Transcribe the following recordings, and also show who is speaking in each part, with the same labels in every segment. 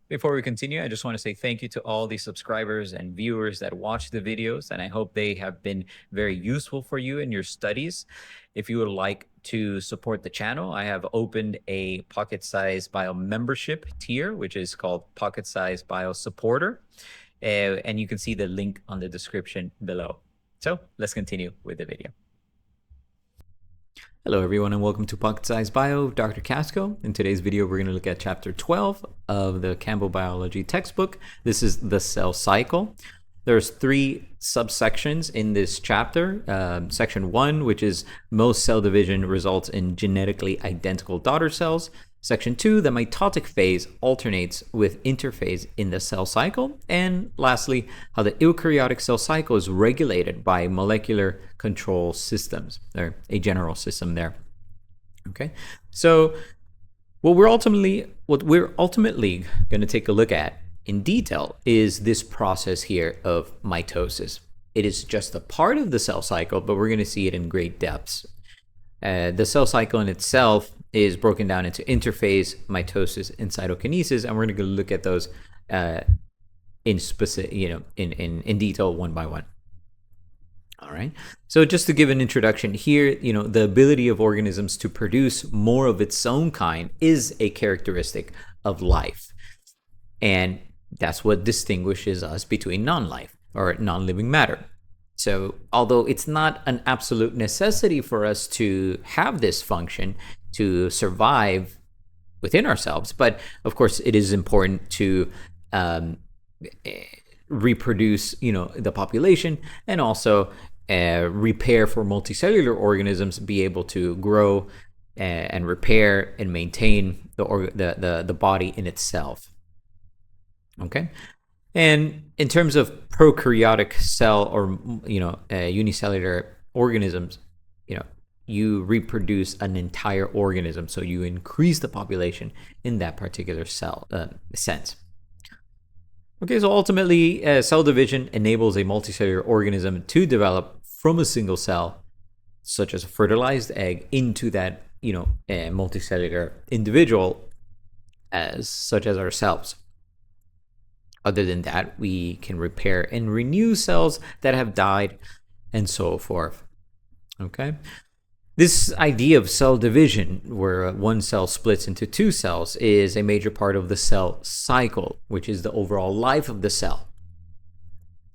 Speaker 1: Before we continue, I just want to say thank you to all the subscribers and viewers that watch the videos, and I hope they have been very useful for you in your studies. If you would like to support the channel, I have opened a Pocket Size Bio membership tier, which is called Pocket Size Bio Supporter, and you can see the link on the description below. So let's continue with the video. Hello everyone and welcome to Pocket Size Bio, Dr. Casco. In today's video we're going to look at chapter 12 of the Campbell Biology textbook. This is the cell cycle. There's 3 subsections in this chapter. Section 1, which is most cell division results in genetically identical daughter cells. Section 2, the mitotic phase alternates with interphase in the cell cycle. And lastly, how the eukaryotic cell cycle is regulated by molecular control systems, or a general system there. Okay, so what we're ultimately going to take a look at in detail is this process here of mitosis. It is just a part of the cell cycle, but we're going to see it in great depths. The cell cycle in itself is broken down into interphase, mitosis, and cytokinesis, and we're going to look at those in specific, in detail one by one. All right. So just to give an introduction here, the ability of organisms to produce more of its own kind is a characteristic of life, and that's what distinguishes us between non-life or non-living matter. So although it's not an absolute necessity for us to have this function to survive within ourselves, but of course it is important to reproduce, the population, and also repair for multicellular organisms, be able to grow and repair and maintain the body in itself. Okay. And in terms of prokaryotic cell or unicellular organisms, you reproduce an entire organism, so you increase the population in that particular cell sense. Okay, so ultimately, cell division enables a multicellular organism to develop from a single cell, such as a fertilized egg, into that a multicellular individual, such as ourselves. Other than that, we can repair and renew cells that have died, and so forth. Okay. This idea of cell division, where one cell splits into 2 cells, is a major part of the cell cycle, which is the overall life of the cell.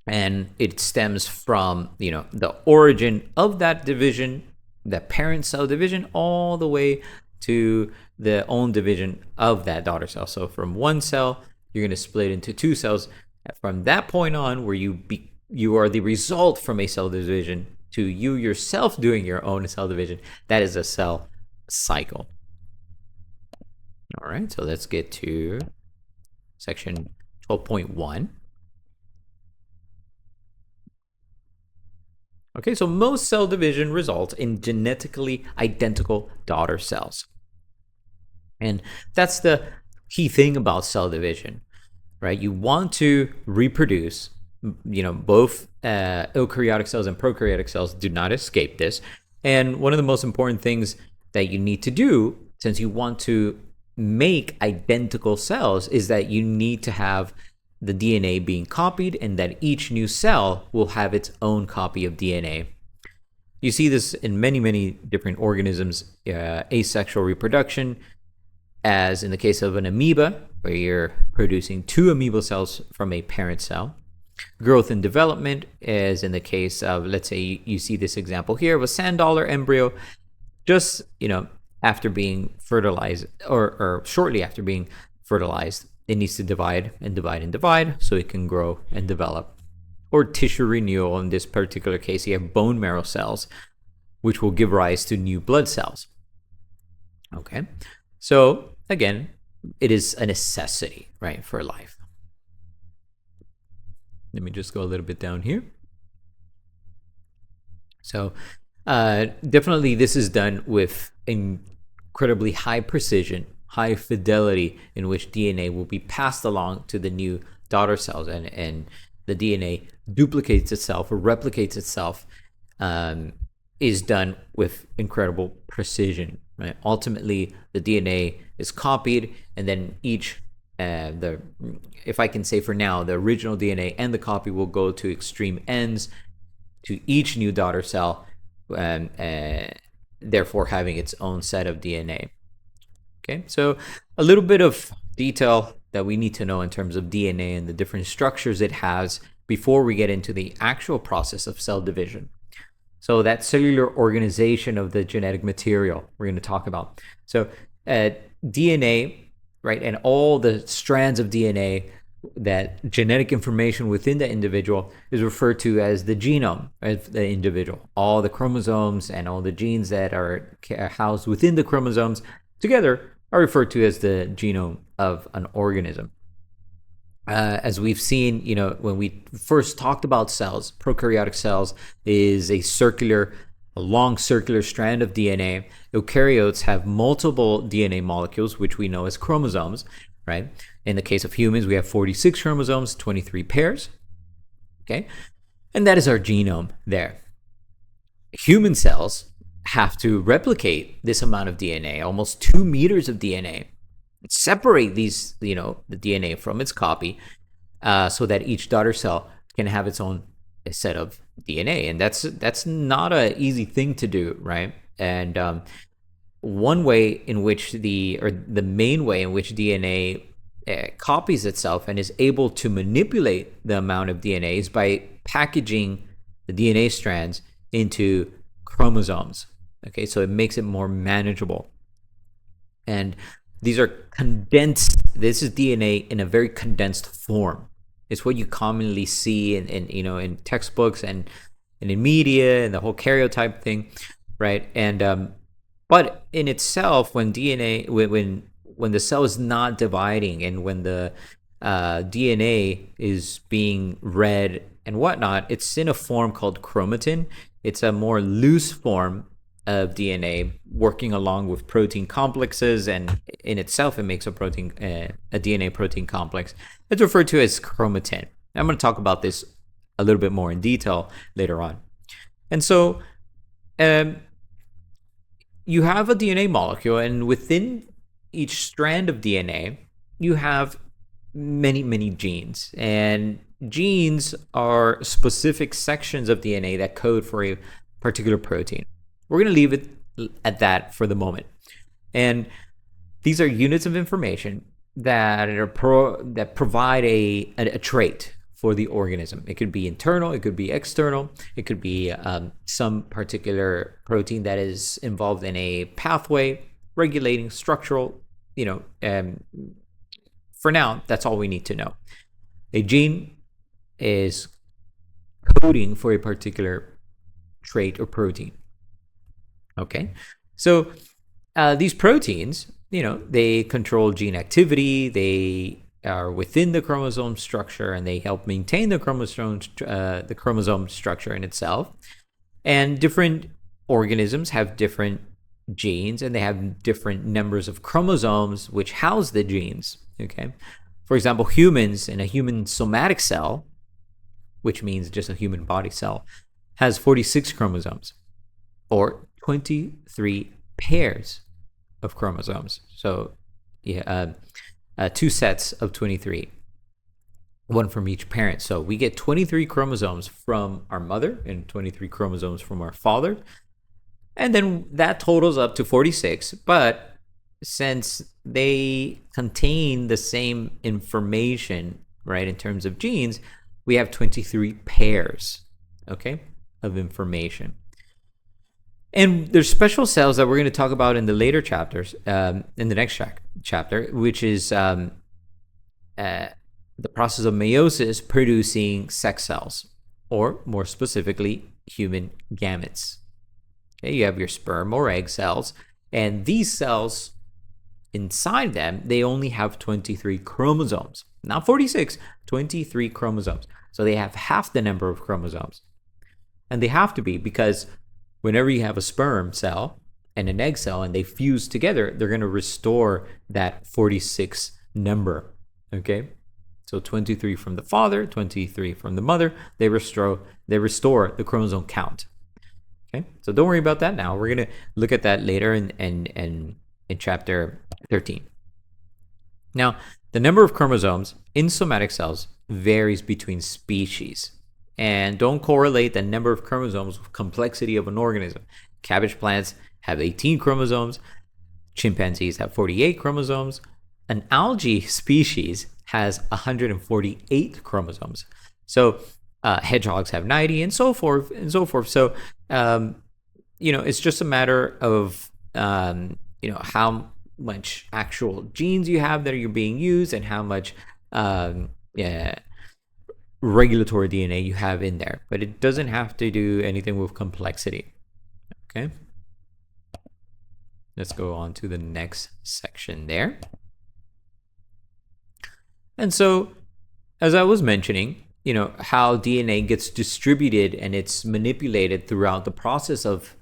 Speaker 1: And it stems from, the origin of that division, the parent cell division, all the way to the own division of that daughter cell. So from one cell, you're going to split into 2 cells. From that point on, where you are the result from a cell division, to you yourself doing your own cell division, that is a cell cycle. All right, so let's get to section 12.1. Okay, so most cell division results in genetically identical daughter cells. And that's the key thing about cell division, right? You want to reproduce. Both eukaryotic cells and prokaryotic cells do not escape this. And one of the most important things that you need to do, since you want to make identical cells, is that you need to have the DNA being copied, and that each new cell will have its own copy of DNA. You see this in many, many different organisms, asexual reproduction, as in the case of an amoeba, where you're producing 2 amoeba cells from a parent cell. Growth and development, as in the case of, let's say you see this example here of a sand dollar embryo, just after being fertilized, or shortly after being fertilized, it needs to divide and divide and divide so it can grow and develop. Or tissue renewal, in this particular case you have bone marrow cells, which will give rise to new blood cells. Okay, so again, it is a necessity, right, for life. Let me just go a little bit down here. So definitely this is done with incredibly high precision, high fidelity, in which DNA will be passed along to the new daughter cells, and the DNA duplicates itself or replicates itself is done with incredible precision, right? Ultimately, the DNA is copied, and then each if I can say for now, the original DNA and the copy will go to extreme ends to each new daughter cell, therefore having its own set of DNA. Okay, so a little bit of detail that we need to know in terms of DNA and the different structures it has before we get into the actual process of cell division. So that cellular organization of the genetic material we're going to talk about. So DNA, right, and all the strands of DNA, that genetic information within the individual is referred to as the genome of the individual. All the chromosomes and all the genes that are housed within the chromosomes together are referred to as the genome of an organism. As we've seen, when we first talked about cells, prokaryotic cells is a long circular strand of DNA. Eukaryotes have multiple DNA molecules, which we know as chromosomes, right? In the case of humans, we have 46 chromosomes, 23 pairs, okay? And that is our genome there. Human cells have to replicate this amount of DNA, almost 2 meters of DNA, separate these, the DNA from its copy, so that each daughter cell can have its own set of DNA. And that's not an easy thing to do, right? And one way in which the main way in which DNA copies itself and is able to manipulate the amount of DNA is by packaging the DNA strands into chromosomes. Okay, so it makes it more manageable. And these are condensed. This is DNA in a very condensed form. It's what you commonly see in textbooks and in media and the whole karyotype thing, right? And but in itself, when when the cell is not dividing and when the DNA is being read and whatnot, it's in a form called chromatin. It's a more loose form of DNA working along with protein complexes, and in itself it makes a DNA protein complex. It's referred to as chromatin. I'm going to talk about this a little bit more in detail later on. And so you have a DNA molecule, and within each strand of DNA you have many genes, and genes are specific sections of DNA that code for a particular protein. We're going to leave it at that for the moment. And these are units of information that provide a trait for the organism. It could be internal, it could be external, it could be some particular protein that is involved in a pathway regulating structural, for now, that's all we need to know. A gene is coding for a particular trait or protein. Okay, so these proteins, they control gene activity. They are within the chromosome structure, and they help maintain the chromosome structure in itself. And different organisms have different genes, and they have different numbers of chromosomes which house the genes. Okay, for example, humans, in a human somatic cell, which means just a human body cell, has 46 chromosomes, or 23 pairs of chromosomes. So yeah, 2 sets of 23, one from each parent. So we get 23 chromosomes from our mother and 23 chromosomes from our father, and then that totals up to 46. But since they contain the same information, right, in terms of genes, we have 23 pairs, okay, of information. And there's special cells that we're going to talk about in the later chapters, in the next chapter, which is the process of meiosis producing sex cells, or more specifically, human gametes. Okay, you have your sperm or egg cells, and these cells, inside them, they only have 23 chromosomes, not 46, 23 chromosomes. So they have half the number of chromosomes. And they have to be, because whenever you have a sperm cell and an egg cell and they fuse together, they're going to restore that 46 number. Okay, So 23 from the father, 23 from the mother. They restore the chromosome count. Okay, so don't worry about that now. We're going to look at that later in chapter 13. Now, the number of chromosomes in somatic cells varies between species. And don't correlate the number of chromosomes with complexity of an organism. Cabbage plants have 18 chromosomes. Chimpanzees have 48 chromosomes. An algae species has 148 chromosomes. So hedgehogs have 90 and so forth and so forth. So, it's just a matter of, how much actual genes you have that are being used and how much regulatory DNA you have in there. But it doesn't have to do anything with complexity. Okay. Let's go on to the next section there. And so, as I was mentioning, how DNA gets distributed and it's manipulated throughout the process of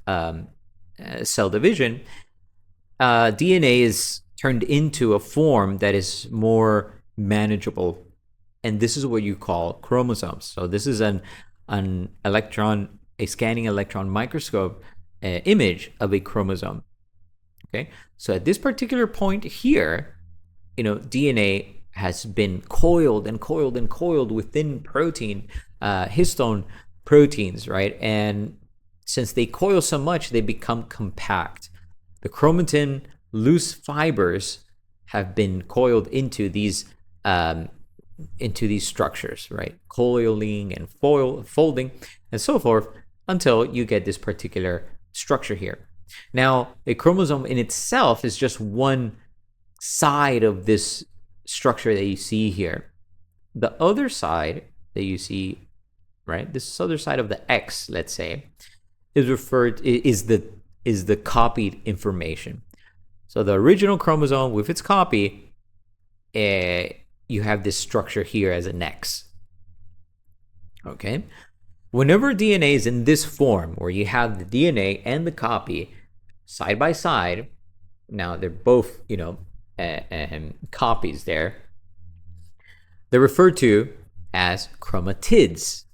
Speaker 1: cell division, DNA is turned into a form that is more manageable. And this is what you call chromosomes. So this is a scanning electron microscope image of a chromosome. Okay, so at this particular point here, DNA has been coiled and coiled and coiled within protein, histone proteins, right? And since they coil so much, they become compact. The chromatin loose fibers have been coiled into these structures, right? Coiling and folding and so forth until you get this particular structure here. Now, a chromosome in itself is just one side of this structure that you see here. The other side that you see, right? This other side of the X, let's say, is the copied information. So the original chromosome with its copy, you have this structure here as an X. Okay? Whenever DNA is in this form, where you have the DNA and the copy side by side, now they're both, copies there, they're referred to as chromatids.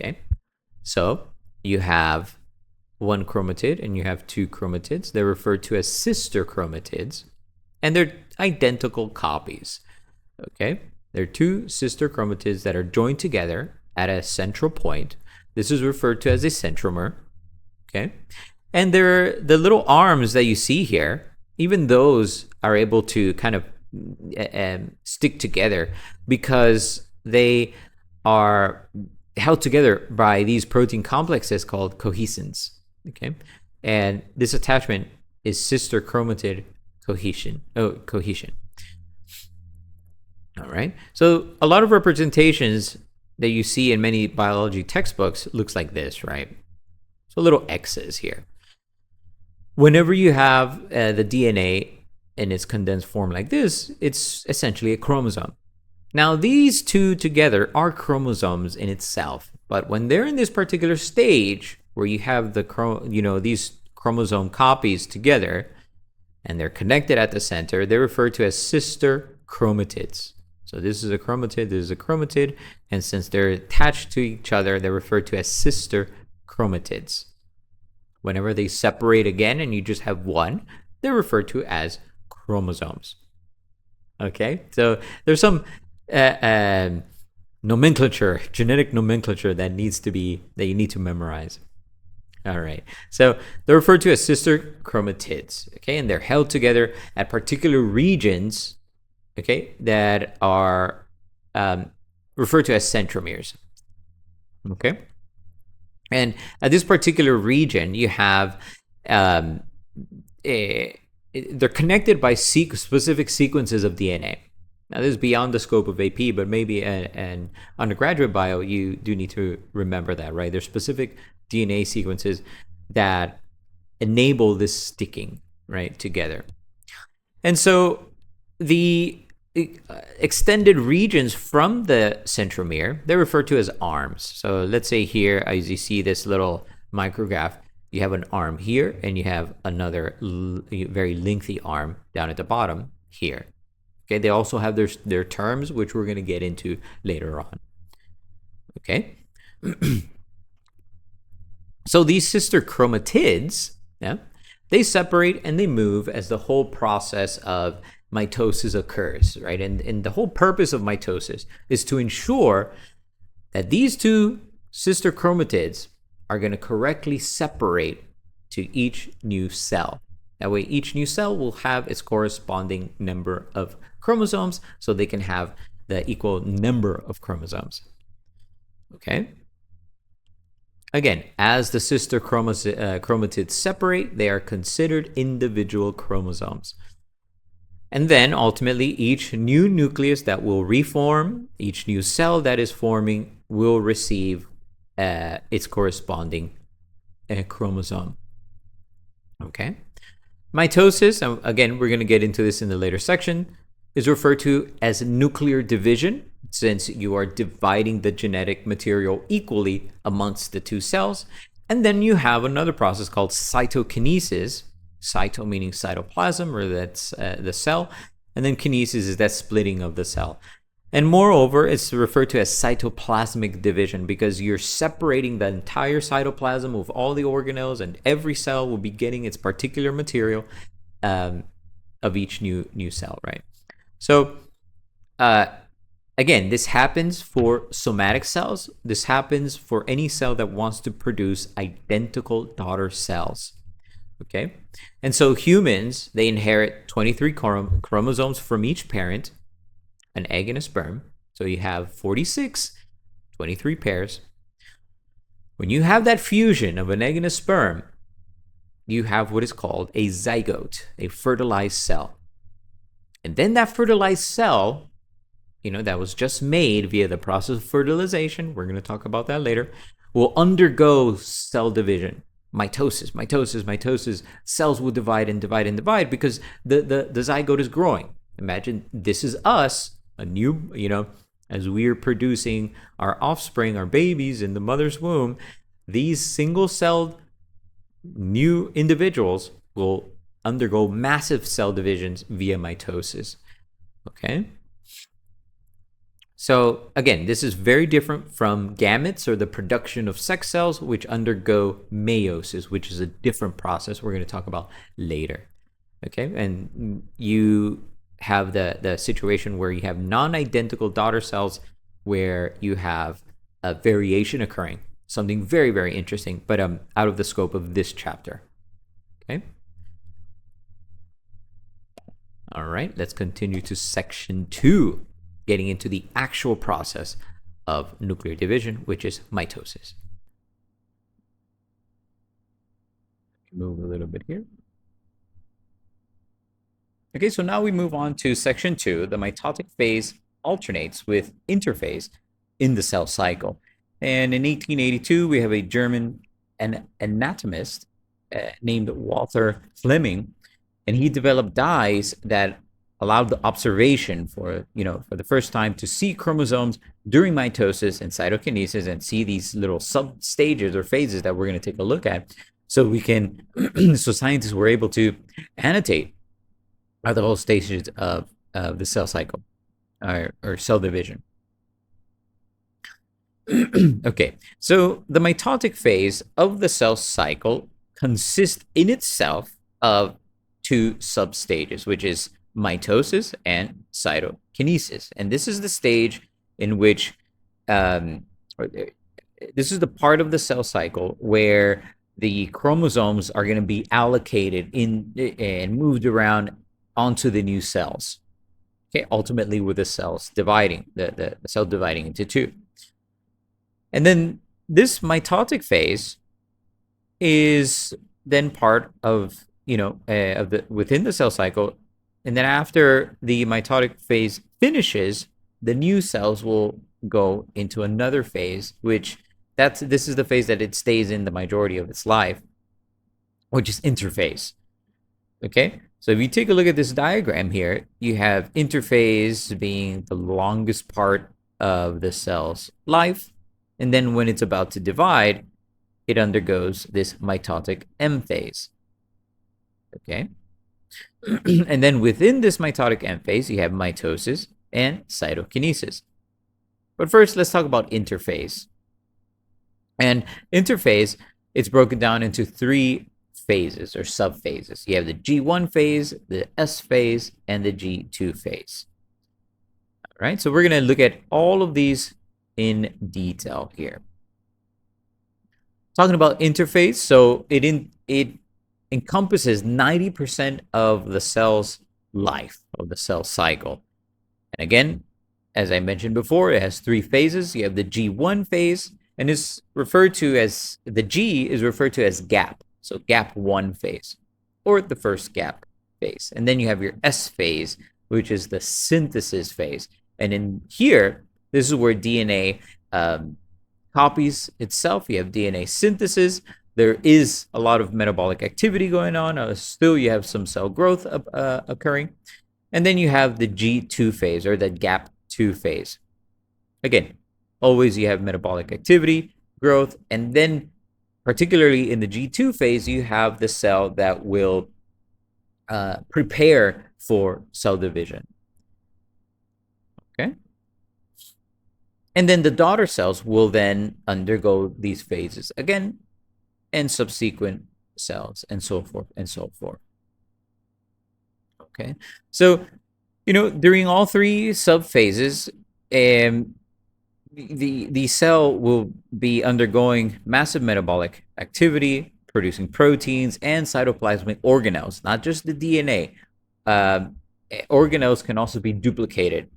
Speaker 1: Okay? So you have one chromatid and you have two chromatids. They're referred to as sister chromatids, and they're identical copies. Okay, they're two sister chromatids that are joined together at a central point. This is referred to as a centromer. Okay, and they're the little arms that you see here. Even those are able to kind of stick together because they are held together by these protein complexes called cohesins. Okay, and this attachment is sister chromatid cohesion. All right. So a lot of representations that you see in many biology textbooks looks like this, right? So little X's here. Whenever you have the DNA in its condensed form like this, it's essentially a chromosome. Now, these two together are chromosomes in itself, but when they're in this particular stage where you have these chromosome copies together and they're connected at the center, they're referred to as sister chromatids. So this is a chromatid, this is a chromatid, and since they're attached to each other, they're referred to as sister chromatids. Whenever they separate again and you just have one, they're referred to as chromosomes. Okay, so there's some nomenclature, genetic nomenclature that you need to memorize. All right, so they're referred to as sister chromatids. Okay, and they're held together at particular regions. Okay, that are referred to as centromeres. Okay, and at this particular region, you have they're connected by specific sequences of DNA. Now, this is beyond the scope of AP, but maybe an undergraduate bio, you do need to remember that, right? There's specific DNA sequences that enable this sticking, right, together. And so the extended regions from the centromere, they're referred to as arms. So let's say here, as you see this little micrograph, you have an arm here, and you have another very lengthy arm down at the bottom here. Okay, they also have their terms, which we're going to get into later on. Okay. So these sister chromatids, yeah, they separate and they move as the whole process of mitosis occurs, right? And the whole purpose of mitosis is to ensure that these two sister chromatids are going to correctly separate to each new cell. That way, each new cell will have its corresponding number of chromosomes, so they can have the equal number of chromosomes. Okay? Again, as the sister chromatids separate, they are considered individual chromosomes. And then ultimately, each new nucleus that will reform, each new cell that is forming, will receive its corresponding chromosome. Okay? Mitosis, again, we're going to get into this in the later section, is referred to as nuclear division, since you are dividing the genetic material equally amongst the two cells. And then you have another process called cytokinesis, cyto meaning cytoplasm, or that's the cell, and then kinesis is that splitting of the cell. And moreover, it's referred to as cytoplasmic division because you're separating the entire cytoplasm of all the organelles, and every cell will be getting its particular material of each new cell, right? So, again, this happens for somatic cells. This happens for any cell that wants to produce identical daughter cells. Okay? And so humans, they inherit 23 chromosomes from each parent, an egg and a sperm. So you have 46, 23 pairs. When you have that fusion of an egg and a sperm, you have what is called a zygote, a fertilized cell. And then that fertilized cell, that was just made via the process of fertilization, we're going to talk about that later, will undergo cell division. Mitosis. Cells will divide and divide and divide because the zygote is growing. Imagine this is us, a new, as we are producing our offspring, our babies in the mother's womb, these single-celled new individuals will undergo massive cell divisions via mitosis. Okay? So again, this is very different from gametes, or the production of sex cells, which undergo meiosis, which is a different process we're going to talk about later. Okay? And you have the situation where you have non-identical daughter cells where you have a variation occurring. Something very, very interesting, but out of the scope of this chapter. Okay? All right, let's continue to section 2, getting into the actual process of nuclear division, which is mitosis. Move a little bit here. Okay, so now we move on to section 2. The mitotic phase alternates with interphase in the cell cycle. And in 1882, we have a German anatomist named Walter Fleming, and he developed dyes that allowed the observation for the first time to see chromosomes during mitosis and cytokinesis and see these little sub-stages or phases that we're going to take a look at. So we can, so scientists were able to annotate the whole stages of the cell cycle or cell division. Okay, so the mitotic phase of the cell cycle consists in itself of two substages, which is mitosis and cytokinesis. And this is the stage in which, this is the part of the cell cycle where the chromosomes are going to be allocated in and moved around onto the new cells. Okay, ultimately with the cells dividing, the cell dividing into two. And then this mitotic phase is then part of, within the cell cycle. And then after the mitotic phase finishes, the new cells will go into another phase, this is the phase that it stays in the majority of its life, which is interphase. Okay, so if you take a look at this diagram here, you have interphase being the longest part of the cell's life. And then when it's about to divide, it undergoes this mitotic M phase. Okay. And then within this mitotic end phase, you have mitosis and cytokinesis. But first, let's talk about interphase. And interphase, it's broken down into 3 phases or subphases. You have the G1 phase, the S phase, and the G2 phase. All right, so we're going to look at all of these in detail here. Talking about interphase, so it encompasses 90% of the cell's life, of the cell cycle. And again, as I mentioned before, it has 3 phases. You have the G1 phase, and is referred to as, the G is referred to as gap. So gap 1 phase, or the first gap phase. And then you have your S phase, which is the synthesis phase. And in here, this is where DNA copies itself. You have DNA synthesis. There is a lot of metabolic activity going on. Still, you have some cell growth occurring. And then you have the G2 phase, or the gap 2 phase. Again, always you have metabolic activity, growth, and then particularly in the G2 phase, you have the cell that will prepare for cell division. Okay? And then the daughter cells will then undergo these phases again, and subsequent cells, and so forth and so forth. Okay? So, during all 3 subphases, the cell will be undergoing massive metabolic activity, producing proteins and cytoplasmic organelles, not just the DNA. Organelles can also be duplicated,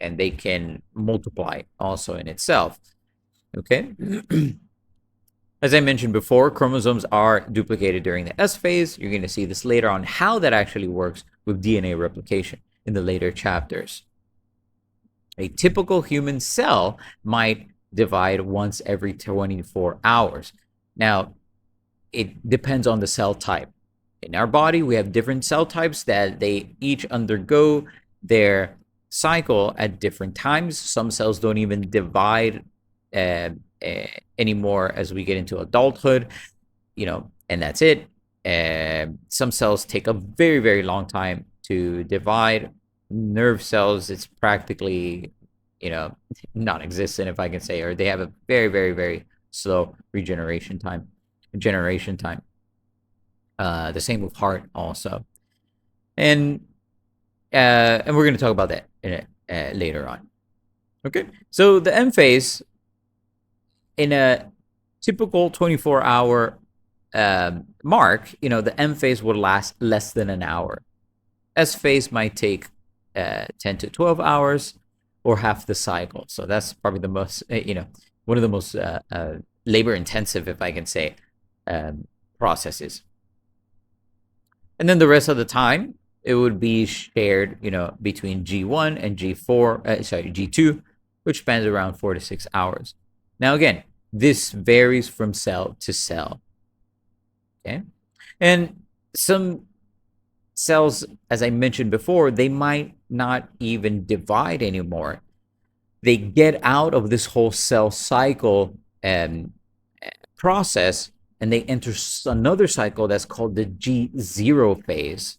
Speaker 1: and they can multiply also in itself. Okay? As I mentioned before, chromosomes are duplicated during the S phase. You're going to see this later on, how that actually works with DNA replication in the later chapters. A typical human cell might divide once every 24 hours. Now, it depends on the cell type. In our body, we have different cell types that they each undergo their cycle at different times. Some cells don't even divide anymore as we get into adulthood, and that's it. Some cells take a very, very long time to divide. Nerve cells, it's practically, non-existent, if I can say, or they have a very, very, very slow generation time. The same with heart also, and we're going to talk about that later on. Okay, so the M phase, in a typical 24-hour mark, the M phase would last less than an hour. S phase might take 10 to 12 hours, or half the cycle. So that's probably the most, one of the most labor-intensive, if I can say, processes. And then the rest of the time, it would be shared, between G1 and G2, which spans around 4 to 6 hours. Now, again, this varies from cell to cell. Okay, and some cells, as I mentioned before, they might not even divide anymore. They get out of this whole cell cycle process, and they enter another cycle that's called the G0 phase.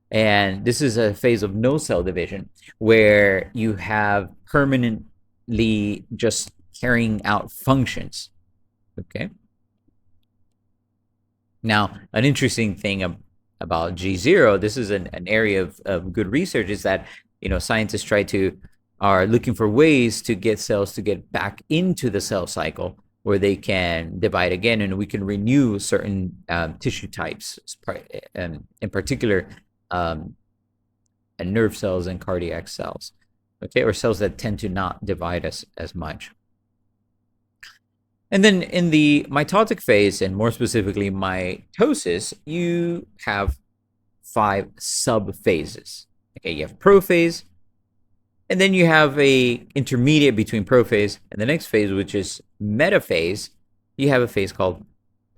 Speaker 1: And this is a phase of no cell division, where you have permanently just carrying out functions. Okay. Now, an interesting thing about G0, this is an area of good research, is that scientists are looking for ways to get cells to get back into the cell cycle, where they can divide again, and we can renew certain tissue types, in particular nerve cells and cardiac cells, okay, or cells that tend to not divide as much. And then in the mitotic phase, and more specifically mitosis, you have 5 subphases. Okay, you have prophase, and then you have a intermediate between prophase and the next phase, which is metaphase. You have a phase called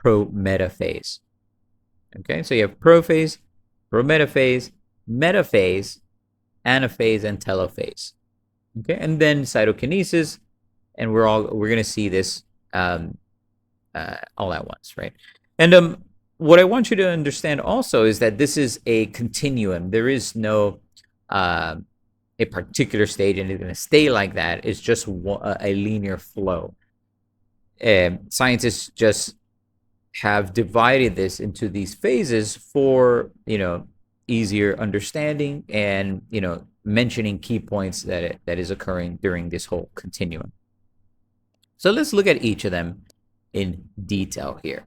Speaker 1: prometaphase. Okay, so you have prophase, prometaphase, metaphase, anaphase, and telophase. Okay, and then cytokinesis, and we're going to see this all at once, right? And what I want you to understand also is that this is a continuum. There is no uh, a particular stage and it's going to stay like that. It's just a linear flow. Scientists just have divided this into these phases for easier understanding and mentioning key points that is occurring during this whole continuum. So let's look at each of them in detail here.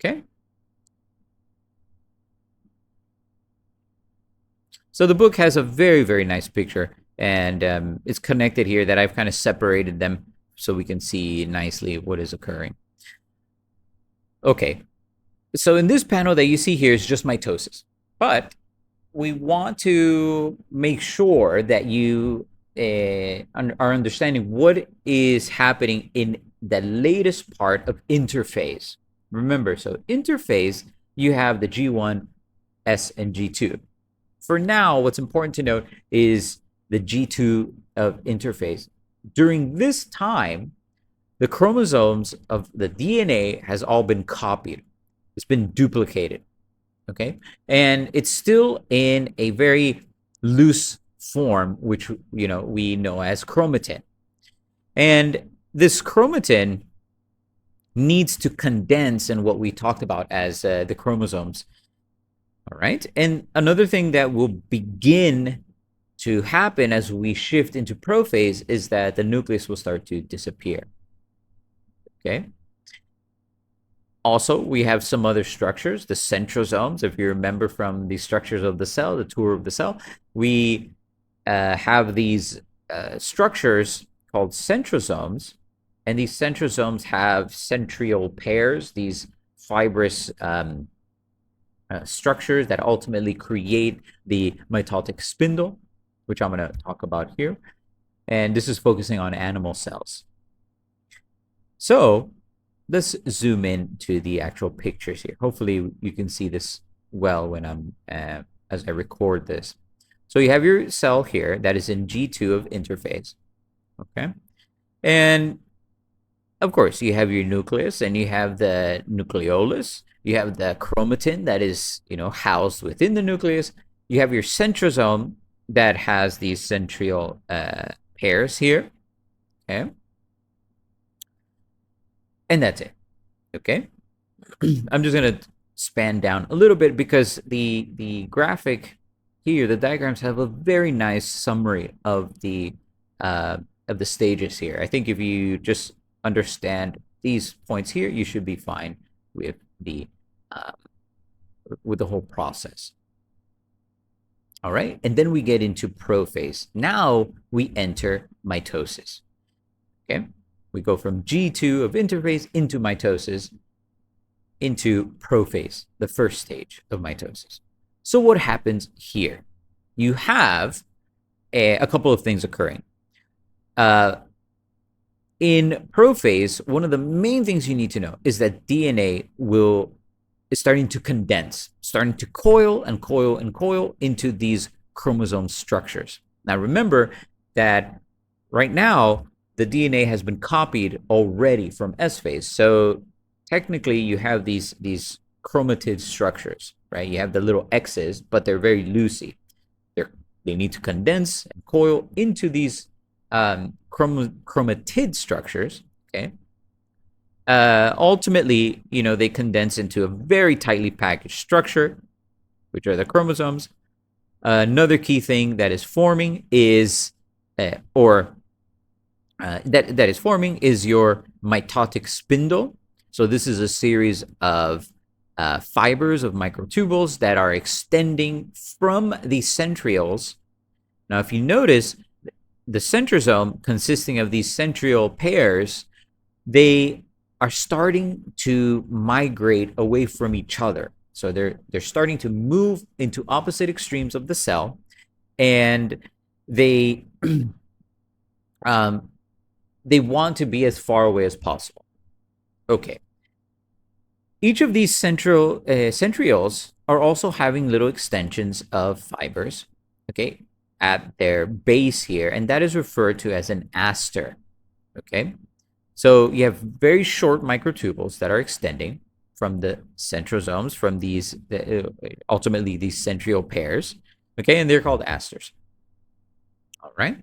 Speaker 1: Okay. So the book has a very, very nice picture, and it's connected here that I've kind of separated them so we can see nicely what is occurring. Okay, so in this panel that you see here is just mitosis, but we want to make sure that you are understanding what is happening in the latest part of interphase. Remember, so interphase, you have the G1, S, and G2. For now, what's important to note is the G2 of interphase. During this time, the chromosomes of the DNA has all been copied. It's been duplicated, okay? And it's still in a very loose form, which we know as chromatin. And this chromatin needs to condense in what we talked about as the chromosomes. All right. And another thing that will begin to happen as we shift into prophase is that the nucleus will start to disappear. Okay. Also, we have some other structures, the centrosomes. If you remember from the structures of the cell, the tour of the cell, we have these structures called centrosomes. And these centrosomes have centriole pairs, these fibrous structures that ultimately create the mitotic spindle, which I'm going to talk about here. And this is focusing on animal cells. So let's zoom in to the actual pictures here. Hopefully you can see this well when I'm as I record this. So you have your cell here that is in G2 of interphase. Okay. And of course, you have your nucleus and you have the nucleolus. You have the chromatin that is, housed within the nucleus. You have your centrosome that has these centriole pairs here. Okay. And that's it. Okay. I'm just going to span down a little bit because the graphic here, the diagrams have a very nice summary of the stages here. I think if you just understand these points here, you should be fine with the whole process. All right, and then we get into prophase. Now we enter mitosis. Okay, we go from G2 of interphase into mitosis into prophase, the first stage of mitosis. So what happens here? You have a couple of things occurring. In prophase, one of the main things you need to know is that DNA is starting to condense, starting to coil and coil and coil into these chromosome structures. Now remember that right now, the DNA has been copied already from S phase. So technically you have these chromatid structures, right? You have the little X's, but they're very loosey. They need to condense and coil into these chromatid structures. Okay. Ultimately, they condense into a very tightly packaged structure, which are the chromosomes. Another key thing that is forming is, that is forming is your mitotic spindle. So this is a series of fibers of microtubules that are extending from the centrioles. Now, if you notice, the centrosome consisting of these centriole pairs, they are starting to migrate away from each other. So they're starting to move into opposite extremes of the cell, and they they want to be as far away as possible. Okay. Each of these centrioles are also having little extensions of fibers, okay, at their base here, and that is referred to as an aster, okay? So you have very short microtubules that are extending from the centrosomes, from these ultimately these centriole pairs, okay, and they're called asters. All right.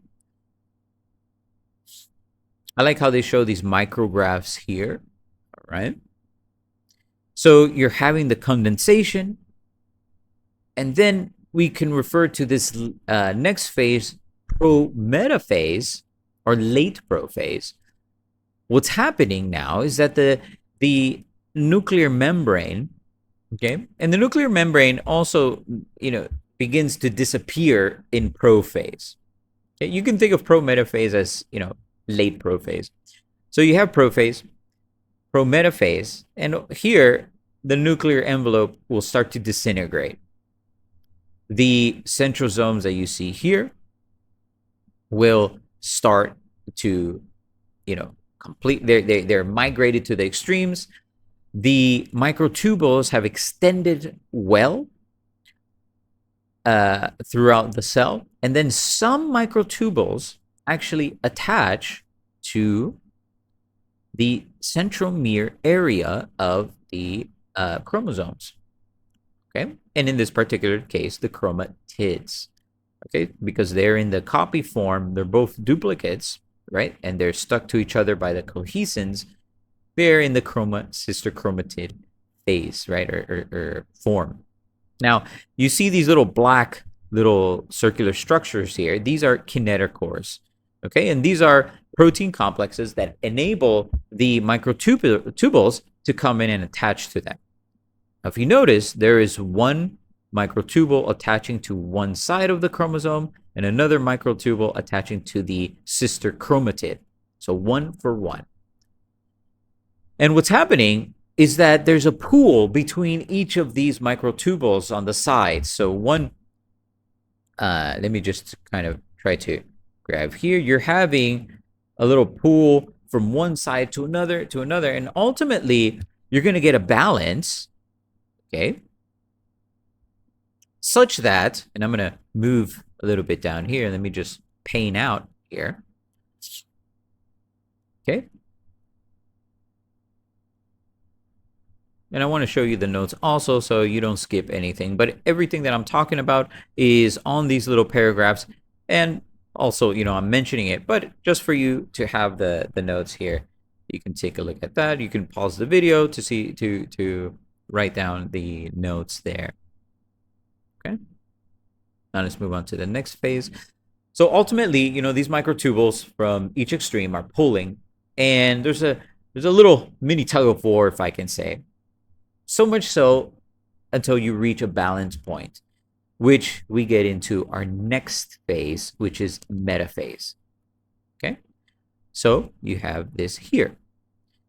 Speaker 1: I like how they show these micrographs here. All right. So you're having the condensation, and then we can refer to this next phase, metaphase or late prophase. What's happening now is that the nuclear membrane, okay, and the nuclear membrane also, begins to disappear in prophase. Okay? You can think of prometaphase as, late prophase. So you have prophase, prometaphase, and here the nuclear envelope will start to disintegrate. The centrosomes that you see here will start to, complete. They're migrated to the extremes. The microtubules have extended well throughout the cell, and then some microtubules actually attach to the centromere area of the chromosomes. Okay, and in this particular case, the chromatids. Okay, because they're in the copy form, they're both duplicates, right? And they're stuck to each other by the cohesins. They're in the sister chromatid phase, right, or form. Now, you see these little circular structures here. These are kinetochores, okay? And these are protein complexes that enable the microtubules to come in and attach to them. Now, if you notice, there is one microtubule attaching to one side of the chromosome and another microtubule attaching to the sister chromatid. So 1 for 1. And what's happening is that there's a pool between each of these microtubules on the sides. So let me just kind of try to grab here. You're having a little pool from one side to another, and ultimately you're going to get a balance, okay, such that, and I'm going to move a little bit down here. Let me just pane out here. Okay. And I want to show you the notes also so you don't skip anything. But everything that I'm talking about is on these little paragraphs. And also, I'm mentioning it, but just for you to have the notes here, you can take a look at that. You can pause the video to see, to write down the notes there. Okay. Now let's move on to the next phase. So ultimately, these microtubules from each extreme are pulling, and there's a little mini tug of war, if I can say. So much so until you reach a balance point, which we get into our next phase, which is metaphase. Okay? So you have this here.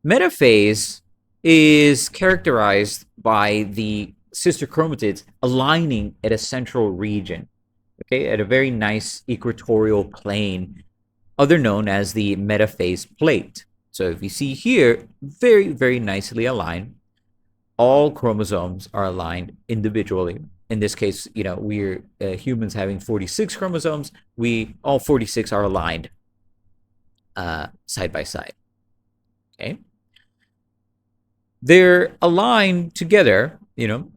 Speaker 1: Metaphase is characterized by the sister chromatids aligning at a central region, okay, at a very nice equatorial plane, other known as the metaphase plate. So if you see here, very, very nicely aligned. All chromosomes are aligned individually. In this case, we're humans having 46 chromosomes. All 46 are aligned side by side. Okay. They're aligned together,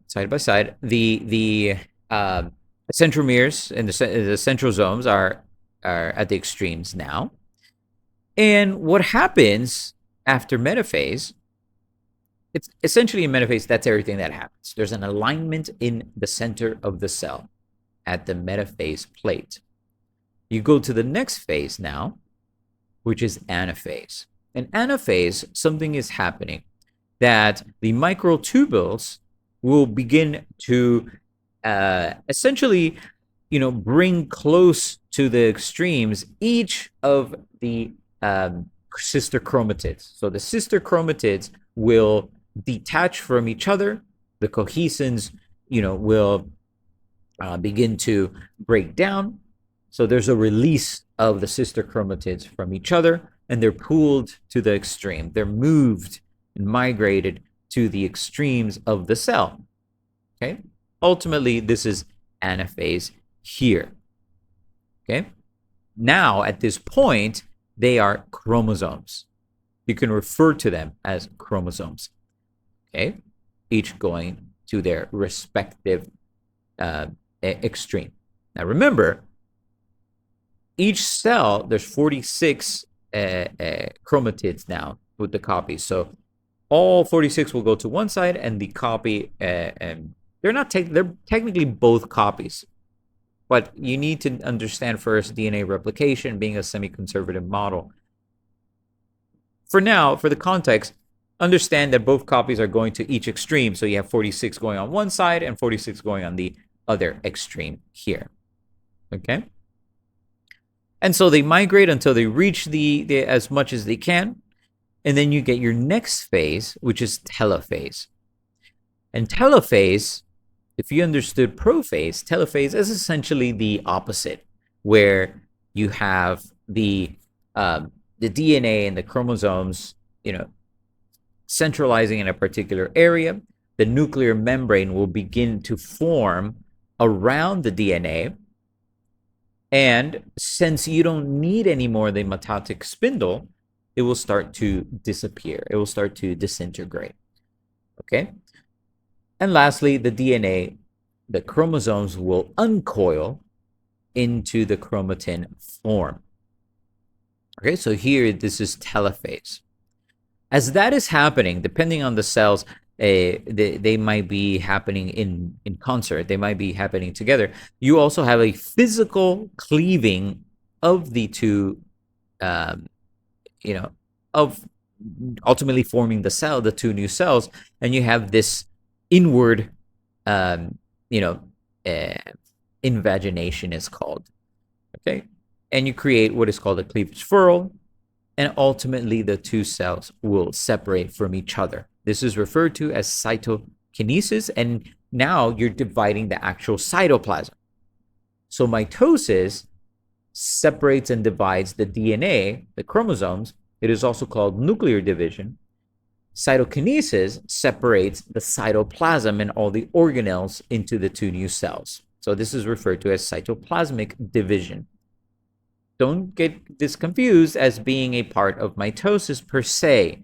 Speaker 1: side by side. The centromeres and the centrosomes are at the extremes now. And what happens after metaphase? It's essentially in metaphase, that's everything that happens. There's an alignment in the center of the cell at the metaphase plate. You go to the next phase now, which is anaphase. In anaphase, something is happening that the microtubules will begin to essentially, bring close to the extremes each of the sister chromatids. So the sister chromatids will detach from each other. The cohesins, will begin to break down. So there's a release of the sister chromatids from each other, and they're pulled to the extreme. They're moved and migrated to the extremes of the cell. Okay. Ultimately, this is anaphase here. Okay. Now, at this point, they are chromosomes. you can refer to them as chromosomes. Okay, each going to their respective extreme. Now remember, each cell, there's 46 chromatids now with the copies. So all 46 will go to one side, and the copy, and they're technically both copies. But you need to understand first DNA replication being a semi-conservative model. For now, for the context, understand that both copies are going to each extreme. So you have 46 going on one side and 46 going on the other extreme here. Okay? And so they migrate until they reach the as much as they can. And then you get your next phase, which is telophase. And telophase, if you understood prophase, telophase is essentially the opposite, where you have the DNA and the chromosomes, centralizing in a particular area. The nuclear membrane will begin to form around the DNA. And since you don't need anymore the mitotic spindle, it will start to disappear. It will start to disintegrate. Okay? And lastly, the DNA, the chromosomes will uncoil into the chromatin form. Okay, so here this is telophase. As that is happening, depending on the cells, they might be happening in concert. They might be happening together. You also have a physical cleaving of the two, of ultimately forming the cell, the two new cells, and you have this inward, invagination is called. Okay, and you create what is called a cleavage furrow, and ultimately the two cells will separate from each other. This is referred to as cytokinesis, and now you're dividing the actual cytoplasm. So mitosis separates and divides the DNA, the chromosomes. It is also called nuclear division. Cytokinesis separates the cytoplasm and all the organelles into the two new cells. So this is referred to as cytoplasmic division. Don't get this confused as being a part of mitosis per se,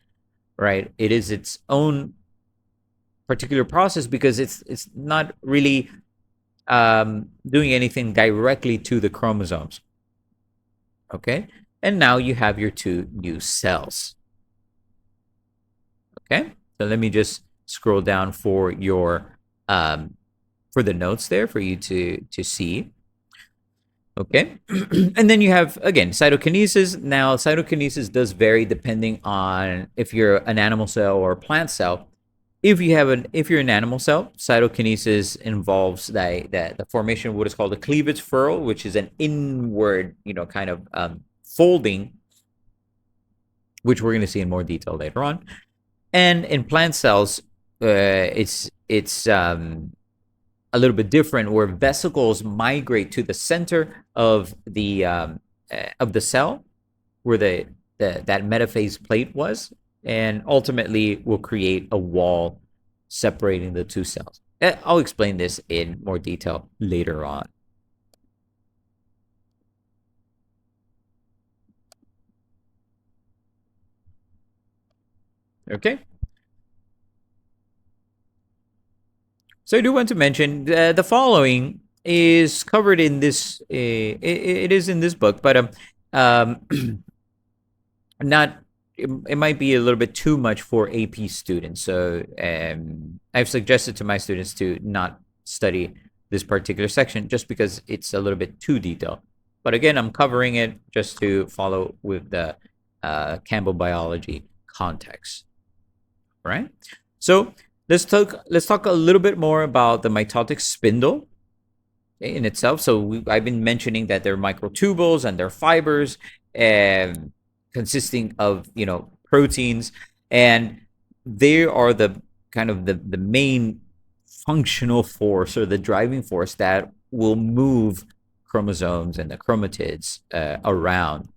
Speaker 1: right? It is its own particular process because it's not really doing anything directly to the chromosomes. Okay, and now you have your two new cells. Okay, so let me just scroll down for your for the notes there for you to see. Okay, and then you have, again, cytokinesis. Now, cytokinesis does vary depending on if you're an animal cell or a plant cell. If you're an animal cell, cytokinesis involves the formation of what is called a cleavage furrow, which is an inward, kind of folding, which we're going to see in more detail later on. And in plant cells, it's a little bit different, where vesicles migrate to the center of the cell, where that metaphase plate was, and ultimately will create a wall separating the two cells. I'll explain this in more detail later on. Okay. So I do want to mention the following is covered in this. It is in this book, but not. It might be a little bit too much for AP students. So I've suggested to my students to not study this particular section just because it's a little bit too detailed. But again, I'm covering it just to follow with the Campbell Biology context. All right. So let's talk a little bit more about the mitotic spindle in itself. So I've been mentioning that they're microtubules and they're fibers, consisting of proteins, and they are the kind of the main functional force or the driving force that will move chromosomes and the chromatids around.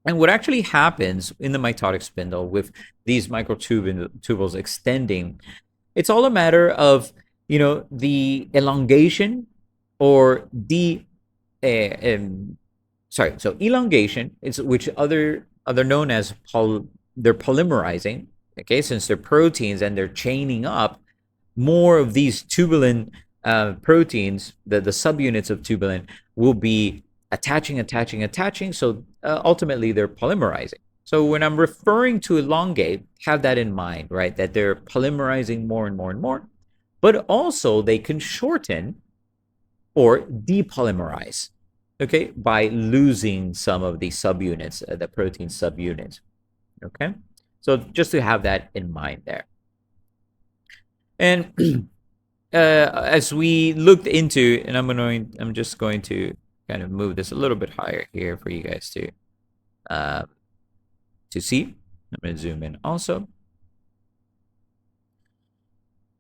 Speaker 1: And what actually happens in the mitotic spindle with these microtubules extending, it's all a matter of, the elongation or so elongation is which other known as they're polymerizing, okay, since they're proteins and they're chaining up, more of these tubulin proteins, the subunits of tubulin, will be attaching. So ultimately, they're polymerizing. So when I'm referring to elongate, have that in mind, right? That they're polymerizing more and more and more, but also they can shorten or depolymerize, okay, by losing some of the subunits, the protein subunits, okay? So just to have that in mind there. And as we looked into, and I'm just going to kind of move this a little bit higher here for you guys to see. I'm going to zoom in also.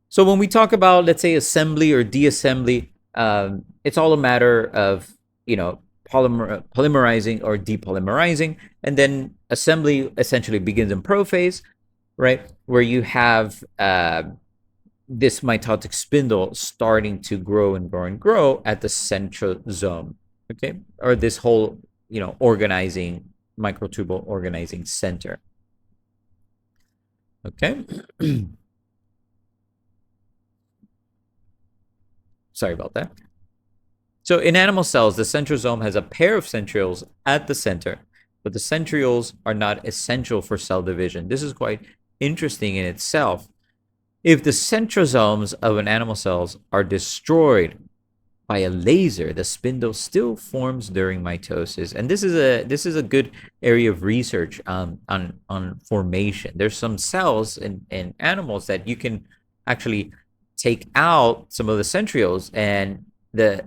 Speaker 1: So when we talk about, let's say, assembly or deassembly, it's all a matter of, polymerizing or depolymerizing, and then assembly essentially begins in prophase, right, where you have this mitotic spindle starting to grow and grow and grow at the centrosome, okay, or this whole, organizing microtubule organizing center, okay. Sorry about that. So in animal cells, the centrosome has a pair of centrioles at the center, but the centrioles are not essential for cell division. This is quite interesting in itself. If the centrosomes of an animal cells are destroyed by a laser, the spindle still forms during mitosis. And this is a good area of research on formation. There's some cells in animals that you can actually take out some of the centrioles, and the